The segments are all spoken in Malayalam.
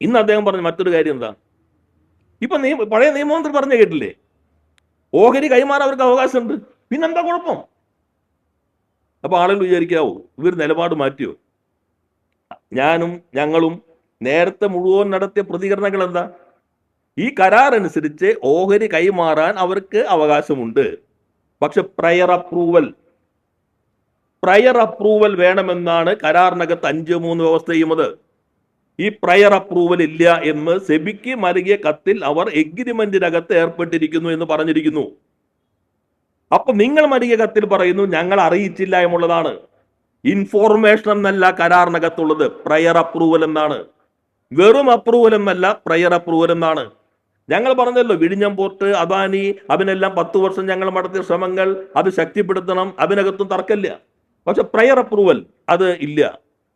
ഇന്ന് അദ്ദേഹം പറഞ്ഞ മറ്റൊരു കാര്യം എന്താ? ഇപ്പൊ പഴയ നിയമമന്ത്രി പറഞ്ഞു കേട്ടില്ലേ, ഓഹരി കൈമാറാൻ അവർക്ക് അവകാശമുണ്ട്, പിന്നെന്താ കുഴപ്പം? അപ്പൊ ആളുകൾ വിചാരിക്കാവോ ഇവർ നിലപാട് മാറ്റിയോ? ഞങ്ങളും നേരത്തെ മുഴുവൻ നടത്തിയ പ്രതികരണങ്ങൾ എന്താ? ഈ കരാർ അനുസരിച്ച് ഓഹരി കൈമാറാൻ അവർക്ക് അവകാശമുണ്ട്, പക്ഷെ പ്രയർ അപ്രൂവൽ വേണമെന്നാണ് കരാറിനകത്ത് 5.3 വ്യവസ്ഥ ചെയ്യുന്നത്. ഈ പ്രയർ അപ്രൂവൽ ഇല്ല എന്ന് സെബിക്ക് നൽകിയ കത്തിൽ അവർ എഗ്രിമെന്റിനകത്ത് ഏർപ്പെട്ടിരിക്കുന്നു എന്ന് പറഞ്ഞിരിക്കുന്നു. അപ്പൊ നിങ്ങൾ നൽകിയ കത്തിൽ പറയുന്നു ഞങ്ങൾ അറിയിച്ചില്ല എന്നുള്ളതാണ്. ഇൻഫോർമേഷൻ എന്നല്ല കരാറിനകത്തുള്ളത്, പ്രയർ അപ്രൂവൽ എന്നാണ്. വെറും അപ്രൂവൽ എന്നല്ല, പ്രയർ അപ്രൂവൽ എന്നാണ്. ഞങ്ങൾ പറഞ്ഞല്ലോ, വിഴിഞ്ഞം പോർട്ട്, അദാനി, അതിനെല്ലാം 10 വർഷം ഞങ്ങൾ നടത്തിയ ശ്രമങ്ങൾ അത് ശക്തിപ്പെടുത്തണം, അതിനകത്തും തർക്കമില്ല. പക്ഷെ പ്രയർ അപ്രൂവൽ അത് ഇല്ല.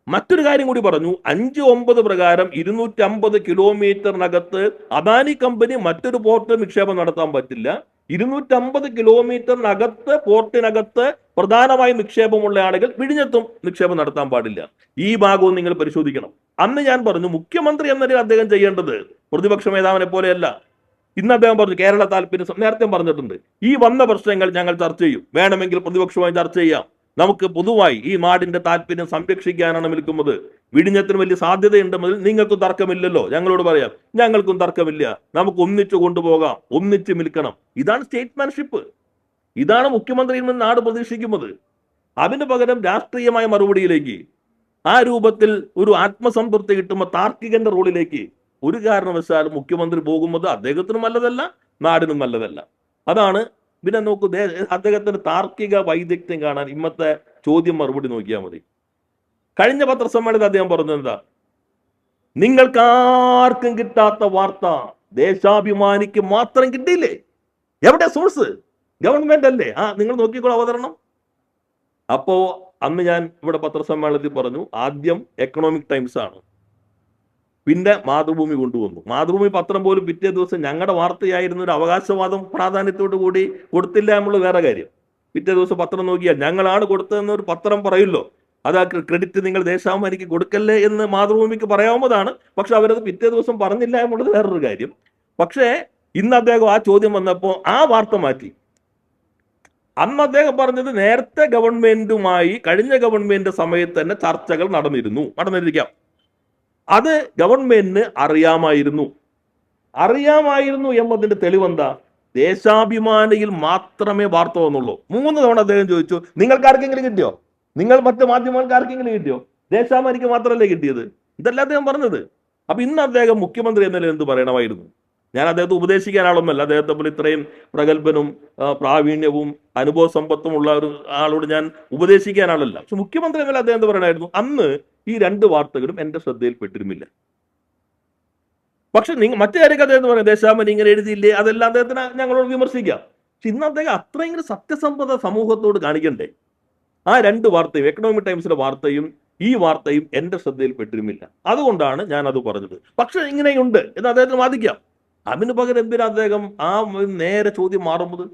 മറ്റൊരു കാര്യം കൂടി പറഞ്ഞു, 5.9 പ്രകാരം 250 കിലോമീറ്ററിനകത്ത് അദാനി കമ്പനി മറ്റൊരു പോർട്ട് നിക്ഷേപം നടത്താൻ പറ്റില്ല. 250 കിലോമീറ്ററിനകത്ത് പോർട്ടിനകത്ത് പ്രധാനമായും നിക്ഷേപമുള്ള ആളുകൾ വിഴിഞ്ഞത്തും നിക്ഷേപം നടത്താൻ പാടില്ല. ഈ ഭാഗവും നിങ്ങൾ പരിശോധിക്കണം. അന്ന് ഞാൻ പറഞ്ഞു, മുഖ്യമന്ത്രി എന്ന നിലയിൽ അദ്ദേഹം ചെയ്യേണ്ടത് പ്രതിപക്ഷ മേധാവിനെ പോലെയല്ല. ഇന്ന് അദ്ദേഹം പറഞ്ഞു കേരള താല്പര്യം, നേരത്തെ പറഞ്ഞിട്ടുണ്ട്, ഈ വന്ന പ്രശ്നങ്ങൾ ഞങ്ങൾ ചർച്ച ചെയ്യും, വേണമെങ്കിൽ പ്രതിപക്ഷവുമായി ചർച്ച ചെയ്യാം, നമുക്ക് പൊതുവായി ഈ നാടിന്റെ താല്പര്യം സംരക്ഷിക്കാനാണ് നിൽക്കുന്നത്, വിഴിഞ്ഞത്തിന് വലിയ സാധ്യതയുണ്ടെന്നതിൽ നിങ്ങൾക്കും തർക്കമില്ലല്ലോ, ഞങ്ങളോട് പറയാം, ഞങ്ങൾക്കും തർക്കമില്ല, നമുക്ക് ഒന്നിച്ചു കൊണ്ടുപോകാം, ഒന്നിച്ച് നിൽക്കണം. ഇതാണ് സ്റ്റേറ്റ്മാൻഷിപ്പ്, ഇതാണ് മുഖ്യമന്ത്രിയിൽ നിന്ന് നാട് പ്രതീക്ഷിക്കുന്നത്. അതിന് പകരം രാഷ്ട്രീയമായ മറുപടിയിലേക്ക്, ആ രൂപത്തിൽ ഒരു ആത്മസംതൃപ്തി കിട്ടുമ്പോൾ താർക്കികന്റെ റോളിലേക്ക് ഒരു കാരണവശാലും മുഖ്യമന്ത്രി പോകുന്നത് അദ്ദേഹത്തിനും നല്ലതല്ല, നാടിനും നല്ലതല്ല. അതാണ്. പിന്നെ നോക്കൂ, അദ്ദേഹത്തിന്റെ താർക്കിക വൈദഗ്ധ്യം കാണാൻ ഇന്നത്തെ ചോദ്യം മറുപടി നോക്കിയാൽ മതി. കഴിഞ്ഞ പത്രസമ്മേളനത്തിൽ അദ്ദേഹം പറഞ്ഞത് എന്താ? നിങ്ങൾക്കാർക്കും കിട്ടാത്ത വാർത്ത ദേശാഭിമാനിക്ക് മാത്രം കിട്ടിയില്ലേ? എവിടെ സോഴ്സ്? ഗവൺമെന്റ് അല്ലേ? നിങ്ങൾ നോക്കിക്കോളൂ അവതരണം. അപ്പോ അന്ന് ഞാൻ ഇവിടെ പത്രസമ്മേളനത്തിൽ പറഞ്ഞു, ആദ്യം എക്കണോമിക് ടൈംസ് ആണ്, പിന്നെ മാതൃഭൂമി കൊണ്ടുവന്നു. മാതൃഭൂമി പത്രം പോലും പിറ്റേ ദിവസം ഞങ്ങളുടെ വാർത്തയായിരുന്ന ഒരു അവകാശവാദം പ്രാധാന്യത്തോടു കൂടി കൊടുത്തില്ല എന്നുള്ള വേറെ കാര്യം. പിറ്റേ ദിവസം പത്രം നോക്കിയാൽ ഞങ്ങളാണ് കൊടുത്തതെന്ന് ഒരു പത്രം പറയല്ലോ, അത് ആ ക്രെഡിറ്റ് നിങ്ങൾ ദേശാഭിമാനിക്ക് കൊടുക്കല്ലേ എന്ന് മാതൃഭൂമിക്ക് പറയാവുന്നതാണ്. പക്ഷെ അവരത് പിറ്റേ ദിവസം പറഞ്ഞില്ല എന്നുള്ളത് വേറൊരു കാര്യം. പക്ഷേ ഇന്ന് അദ്ദേഹം ആ ചോദ്യം വന്നപ്പോൾ ആ വാർത്ത മാറ്റി. അന്ന് അദ്ദേഹം പറഞ്ഞത് നേരത്തെ ഗവൺമെന്റുമായി കഴിഞ്ഞ ഗവൺമെന്റ് സമയത്ത് തന്നെ ചർച്ചകൾ നടന്നിരിക്കാം, അത് ഗവൺമെന്റിന് അറിയാമായിരുന്നു എന്നതിന്റെ തെളിവെന്താ? ദേശാഭിമാനിയിൽ മാത്രമേ വാർത്ത വന്നുള്ളൂ. 3 തവണ അദ്ദേഹം ചോദിച്ചു, നിങ്ങൾക്ക് ആർക്കെങ്കിലും കിട്ടിയോ? നിങ്ങൾ മറ്റു മാധ്യമങ്ങൾക്ക് ആർക്കെങ്കിലും കിട്ടിയോ? ദേശാഭിമാനിക്ക് മാത്രമല്ലേ കിട്ടിയത്? ഇതല്ല അദ്ദേഹം പറഞ്ഞത്. അപ്പൊ ഇന്ന് അദ്ദേഹം മുഖ്യമന്ത്രി എന്ന നിലയിൽ എന്ത് പറയണമായിരുന്നു? ഞാൻ അദ്ദേഹത്തെ ഉപദേശിക്കാൻ ആളൊന്നല്ല, അദ്ദേഹത്തെ പോലെ ഇത്രയും പ്രഗത്ഭനും പ്രാവീണ്യവും അനുഭവ സമ്പത്തും ഉള്ള ഒരു ആളോട് ഞാൻ ഉപദേശിക്കാൻ ആളല്ല. പക്ഷെ മുഖ്യമന്ത്രി എന്നല്ല അദ്ദേഹം എന്ത് പറയണമായിരുന്നു? അന്ന് ഈ 2 വാർത്തകളും എന്റെ ശ്രദ്ധയിൽപ്പെട്ടിരുന്നില്ല. പക്ഷെ മറ്റു കാര്യമൊക്കെ അദ്ദേഹം പറയാം, ദേശാഭിമാനി ഇങ്ങനെ എഴുതിയില്ലേ, അതെല്ലാം അദ്ദേഹത്തിന് ഞങ്ങളോട് വിമർശിക്കാം. പക്ഷെ ഇന്ന് അദ്ദേഹം അത്രയെങ്കിലും സത്യസന്ധത സമൂഹത്തോട് കാണിക്കണ്ടേ? ആ 2 വാർത്തയും, എക്കണോമിക് ടൈംസിന്റെ വാർത്തയും ഈ വാർത്തയും എന്റെ ശ്രദ്ധയിൽപ്പെട്ടിരുന്നില്ല. അതുകൊണ്ടാണ് ഞാൻ അത് പറഞ്ഞത്. പക്ഷെ ഇങ്ങനെയുണ്ട് എന്ന് അദ്ദേഹത്തിന് വാദിക്കാം. അതിന് പകരം എന്തിനാ അദ്ദേഹം ആ നേരെ ചോദ്യം മാറുന്നത്?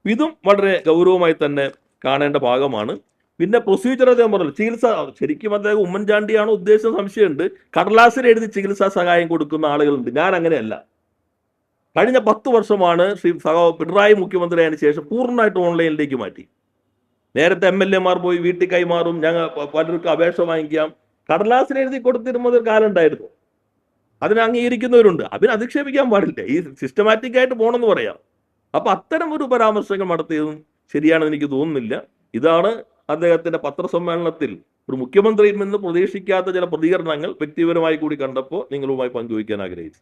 ഇതും വളരെ ഗൗരവമായി തന്നെ കാണേണ്ട ഭാഗമാണ്. പിന്നെ പ്രൊസീജിയർ അദ്ദേഹം പറഞ്ഞു, ചികിത്സ, ശരിക്കും അദ്ദേഹം ഉമ്മൻചാണ്ടിയാണോ ഉദ്ദേശം സംശയമുണ്ട്. കടലാസിൽ എഴുതി ചികിത്സാ സഹായം കൊടുക്കുന്ന ആളുകളുണ്ട്. ഞാൻ അങ്ങനെയല്ല. കഴിഞ്ഞ 10 വർഷമാണ് പിണറായി മുഖ്യമന്ത്രിയായതിനു ശേഷം പൂർണ്ണമായിട്ട് ഓൺലൈനിലേക്ക് മാറ്റി. നേരത്തെ MLA മാർ പോയി വീട്ടിൽ കൈമാറും, ഞങ്ങൾ പലർക്കും അപേക്ഷ വാങ്ങിക്കാം, കടലാസിൽ എഴുതി കൊടുത്തിരുന്നത് ഒരു കാലം ഉണ്ടായിരുന്നു. അതിനെ അംഗീകരിക്കുന്നവരുണ്ട്, അതിനെ അധിക്ഷേപിക്കാൻ പാടില്ല, ഈ സിസ്റ്റമാറ്റിക് ആയിട്ട് പോകണമെന്ന് പറയാം. അപ്പൊ അത്തരം ഒരു പരാമർശങ്ങൾ നടത്തിയതും ശരിയാണെന്ന് എനിക്ക് തോന്നുന്നില്ല. ഇതാണ് അദ്ദേഹത്തിന്റെ പത്രസമ്മേളനത്തിൽ ഒരു മുഖ്യമന്ത്രിയിൽ നിന്ന് പ്രതീക്ഷിക്കാത്ത ചില പ്രതികരണങ്ങൾ വ്യക്തിപരമായി കൂടി കണ്ടപ്പോൾ നിങ്ങളുമായി പങ്കുവയ്ക്കാൻ ആഗ്രഹിച്ചു.